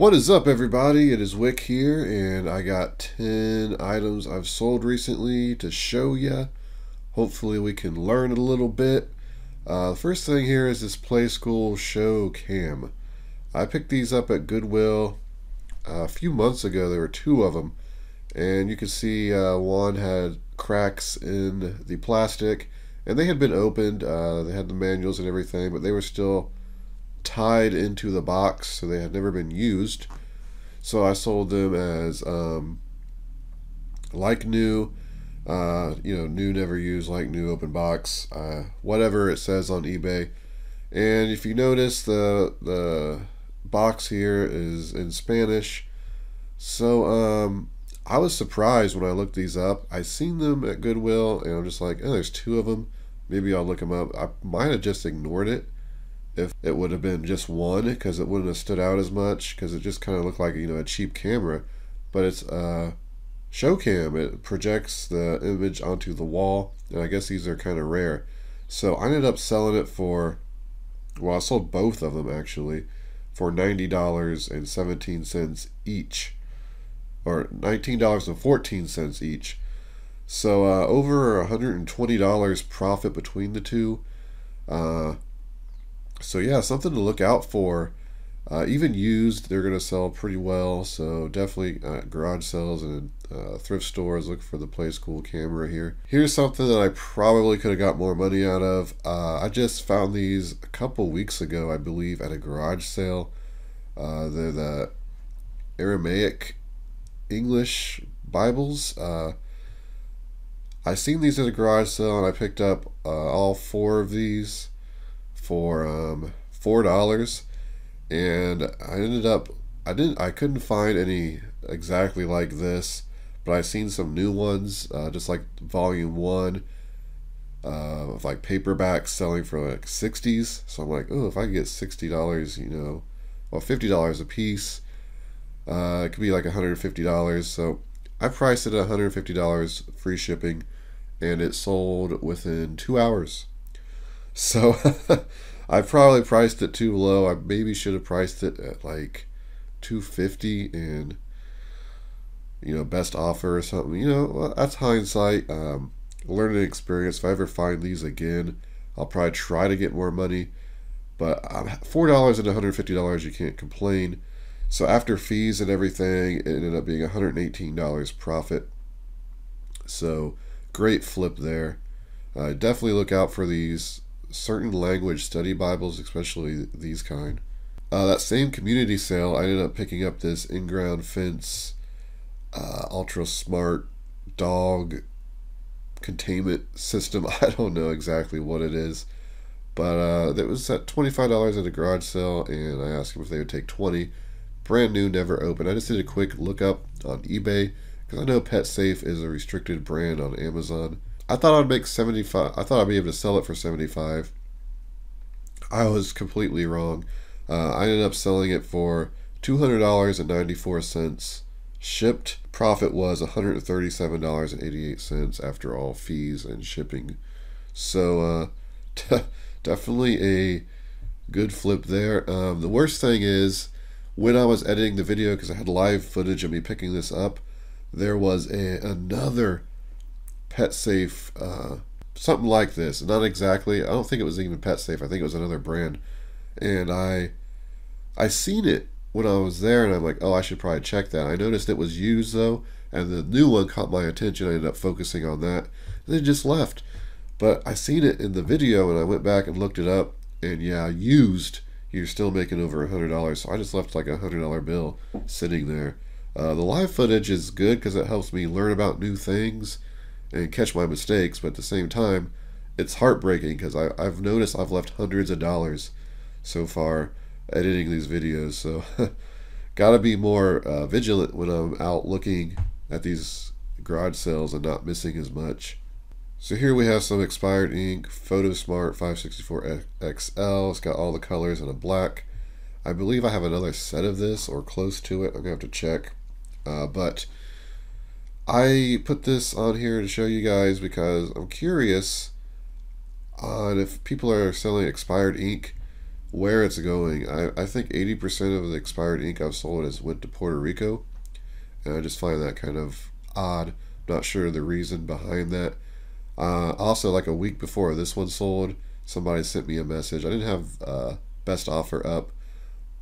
What is up, everybody? It is Wick here, and I got 10 items I've sold recently to show ya. Hopefully we can learn a little bit. The first thing here is this Play School show cam. I picked these up at Goodwill a few months ago. There were two of them, and you can see one had cracks in the plastic, and they had been opened. They had the manuals and everything, but they were still tied into the box, so they had never been used. So I sold them as like new, new, never used, like new, open box, whatever it says on eBay. And if you notice, the box here is in Spanish. So I was surprised when I looked these up. I seen them at Goodwill, and I'm just like, oh, there's two of them. Maybe I'll look them up. I might have just ignored it if it would have been just one, because it wouldn't have stood out as much, because it just kind of looked like a cheap camera. But it's a show cam. It projects the image onto the wall, and I guess these are kind of rare. So I ended up selling it for, well, I sold both of them actually for $90.17 each, or $19.14 each. So over $120 profit between the two. So yeah, something to look out for. Even used, they're going to sell pretty well. So definitely garage sales and thrift stores, look for the Play School camera here. Here's something that I probably could have got more money out of. I just found these a couple weeks ago, I believe, at a garage sale. They're the Aramaic English Bibles. I seen these at a garage sale, and I picked up all four of these for $4, and I couldn't find any exactly like this, but I seen some new ones, just like volume 1 of like paperbacks selling for like 60s. So I'm like, oh, if I could get $60, well, $50 a piece, it could be like $150. So I priced it at $150 free shipping, and it sold within 2 hours. So I probably priced it too low. I maybe should have priced it at like $250 and best offer or something. That's hindsight. Learning experience. If I ever find these again, I'll probably try to get more money. But $4 and $150, you can't complain. So after fees and everything, it ended up being $118 profit. So great flip there. Definitely look out for these certain language study Bibles, especially these kind. That same community sale, I ended up picking up this in-ground fence ultra smart dog containment system. I don't know exactly what it is, but it was at $25 at a garage sale, and I asked them if they would take 20. Brand new, never opened. I just did a quick look up on eBay, because I know Pet Safe is a restricted brand on Amazon. I thought I'd make 75. I thought I'd be able to sell it for 75. I was completely wrong. I ended up selling it for $200.94 shipped. Profit was $137.88 after all fees and shipping. So definitely a good flip there. The worst thing is, when I was editing the video, because I had live footage of me picking this up, there was another Pet Safe, something like this. Not exactly. I don't think it was even Pet Safe. I think it was another brand. And I seen it when I was there, and I'm like, oh, I should probably check that. I noticed it was used though, and the new one caught my attention. I ended up focusing on that, and then just left. But I seen it in the video, and I went back and looked it up, and yeah, used, you're still making over $100. So I just left like $100 bill sitting there. The live footage is good because it helps me learn about new things and catch my mistakes, but at the same time, it's heartbreaking because I've noticed I've left hundreds of dollars so far editing these videos. So gotta be more vigilant when I'm out looking at these garage sales and not missing as much. So here we have some expired ink, Photo Smart 564 XL. It's got all the colors in a black. I believe I have another set of this or close to it. I'm gonna have to check, but I put this on here to show you guys because I'm curious on if people are selling expired ink where it's going. I think 80% of the expired ink I've sold has went to Puerto Rico, and I just find that kind of odd. Not sure the reason behind that. Also, like a week before this one sold, somebody sent me a message. I didn't have best offer up,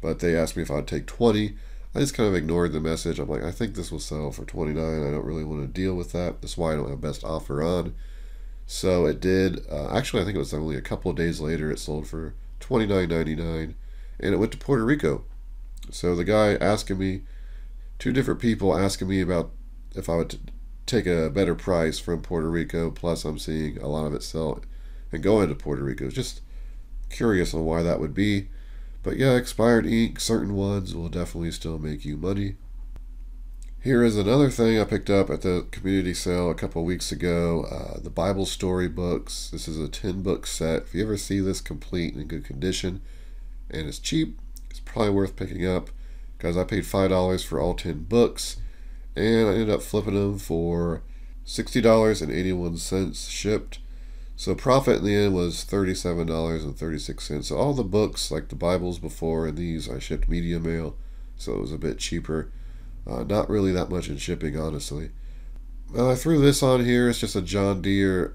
but they asked me if I'd take 20. I just kind of ignored the message. I'm like, I think this will sell for 29. I don't really want to deal with that. That's why I don't have best offer on. So it did. Actually, I think it was only a couple of days later it sold for $29.99, and it went to Puerto Rico. So the guy asking me, two different people asking me about if I would take a better price from Puerto Rico. Plus, I'm seeing a lot of it sell and go into Puerto Rico. Just curious on why that would be. But yeah, expired ink, certain ones will definitely still make you money. Here is another thing I picked up at the community sale a couple of weeks ago. The Bible story books. This is a 10-book set. If you ever see this complete and in good condition and it's cheap, it's probably worth picking up, because I paid $5 for all 10 books, and I ended up flipping them for $60.81 shipped. So profit in the end was $37.36. So all the books, like the Bibles before and these, I shipped media mail, so it was a bit cheaper. Not really that much in shipping, honestly. I threw this on here. It's just a John Deere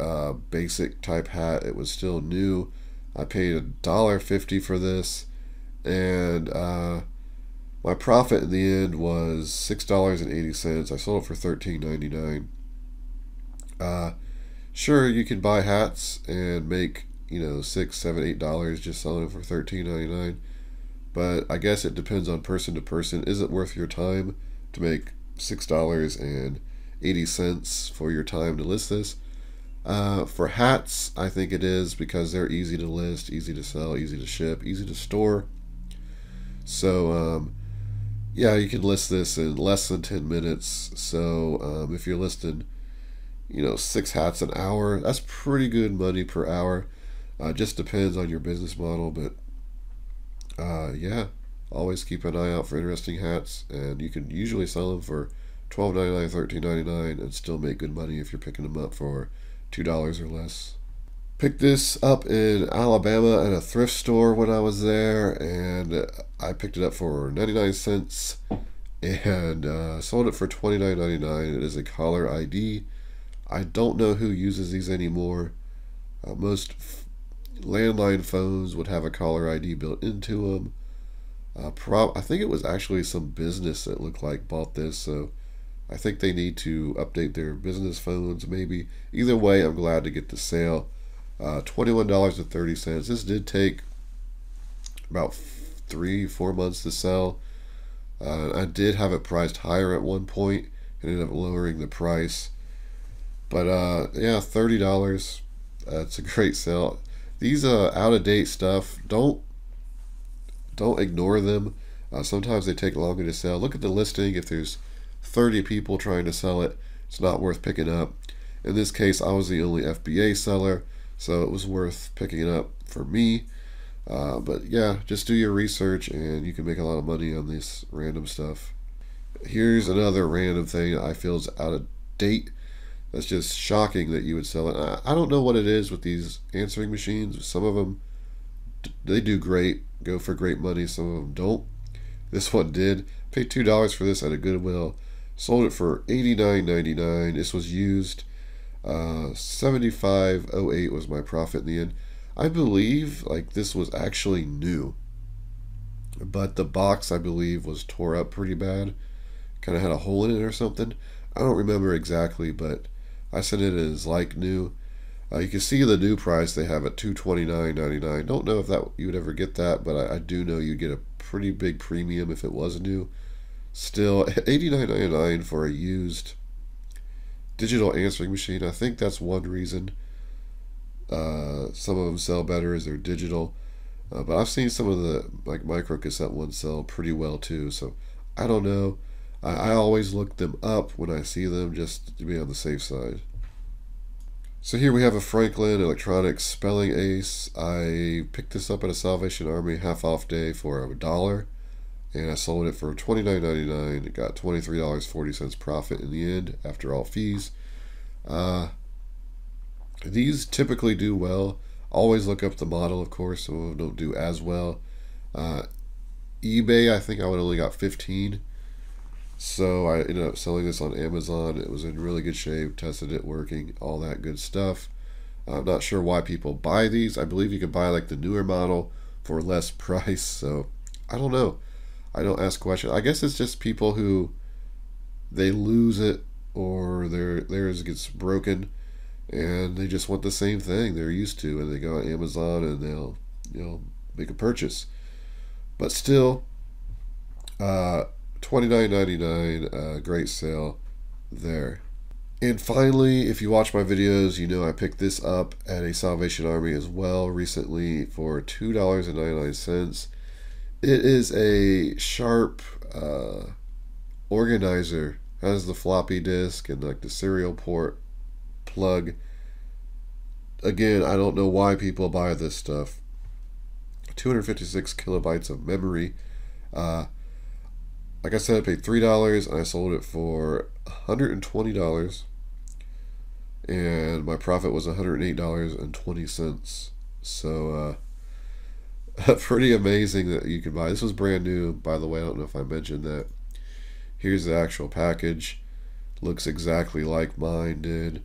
basic type hat. It was still new. I paid $1.50 for this, and my profit in the end was $6.80. I sold it for $13.99. Sure, you can buy hats and make, $6, $7, $8 just selling them for $13.99. But I guess it depends on person to person. Is it worth your time to make $6.80 for your time to list this? For hats, I think it is, because they're easy to list, easy to sell, easy to ship, easy to store. So, yeah, you can list this in less than 10 minutes. So, if you're listing, 6 hats an hour, that's pretty good money per hour. Just depends on your business model, but yeah, always keep an eye out for interesting hats, and you can usually sell them for $12.99, $13.99, and still make good money if you're picking them up for $2 or less. Picked this up in Alabama at a thrift store when I was there, and I picked it up for 99 cents and sold it for $29.99. It is a caller ID. I don't know who uses these anymore. Most landline phones would have a caller ID built into them. I think it was actually some business that looked like bought this, so I think they need to update their business phones maybe. Either way, I'm glad to get the sale. $21.30. This did take about 3-4 months to sell. I did have it priced higher at one point and ended up lowering the price. But yeah, $30. It's a great sale. These out-of-date stuff, don't ignore them. Sometimes they take longer to sell. Look at the listing. If there's 30 people trying to sell it, it's not worth picking up. In this case, I was the only FBA seller, so it was worth picking it up for me. But yeah, just do your research and you can make a lot of money on this random stuff. Here's another random thing I feel is out of date. That's just shocking that you would sell it. I don't know what it is with these answering machines. Some of them, they do great, go for great money. Some of them don't. This one did. Paid $2 for this at a Goodwill. Sold it for $89.99. This was used. $75.08 was my profit in the end. I believe this was actually new, but the box, I believe, was tore up pretty bad. Kind of had a hole in it or something. I don't remember exactly, but I said it is like new. You can see the new price they have at $229.99. Don't know if that you would ever get that, but I do know you'd get a pretty big premium if it was new. Still, $89.99 for a used digital answering machine. I think that's one reason some of them sell better is they're digital. But I've seen some of the micro cassette ones sell pretty well too. So I don't know. I always look them up when I see them just to be on the safe side. So here we have a Franklin Electronics spelling ace. I picked this up at a Salvation Army half off day for $1, and I sold it for $29.99. It got $23.40 profit in the end after all fees. These typically do well. Always look up the model, of course. Some of them don't do as well. eBay, I think I would only got 15. So I ended up selling this on Amazon. It was in really good shape, tested it working, all that good stuff. I'm not sure why people buy these. I believe you can buy like the newer model for less price. So I don't know. I don't ask questions. I guess it's just people who they lose it or theirs gets broken and they just want the same thing they're used to, and they go on Amazon and they'll make a purchase. But still, $29.99, great sale there. And finally, if you watch my videos, you know I picked this up at a Salvation Army as well recently for $2.99. It is a Sharp organizer. Has the floppy disk and like the serial port plug. Again, I don't know why people buy this stuff. 256 kilobytes of memory. Like I said, I paid $3 and I sold it for $120. And my profit was $108.20. So pretty amazing that you can buy. This was brand new, by the way. I don't know if I mentioned that. Here's the actual package. Looks exactly like mine did.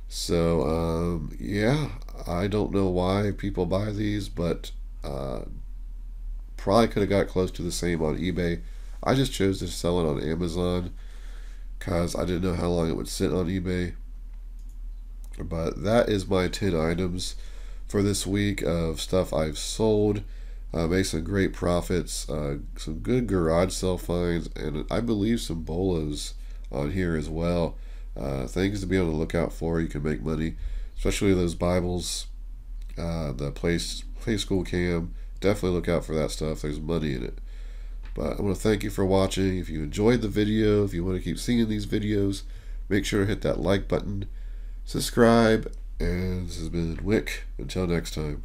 So yeah, I don't know why people buy these, but probably could have got close to the same on eBay. I just chose to sell it on Amazon because I didn't know how long it would sit on eBay. But that is my 10 items for this week of stuff I've sold. Made some great profits, some good garage sale finds, and I believe some Bolos on here as well. Things to be on the lookout for. You can make money, especially those Bibles, the Play School Cam. Definitely look out for that stuff. There's money in it. But I want to thank you for watching. If you enjoyed the video, if you want to keep seeing these videos, make sure to hit that like button, subscribe, and this has been Wick. Until next time.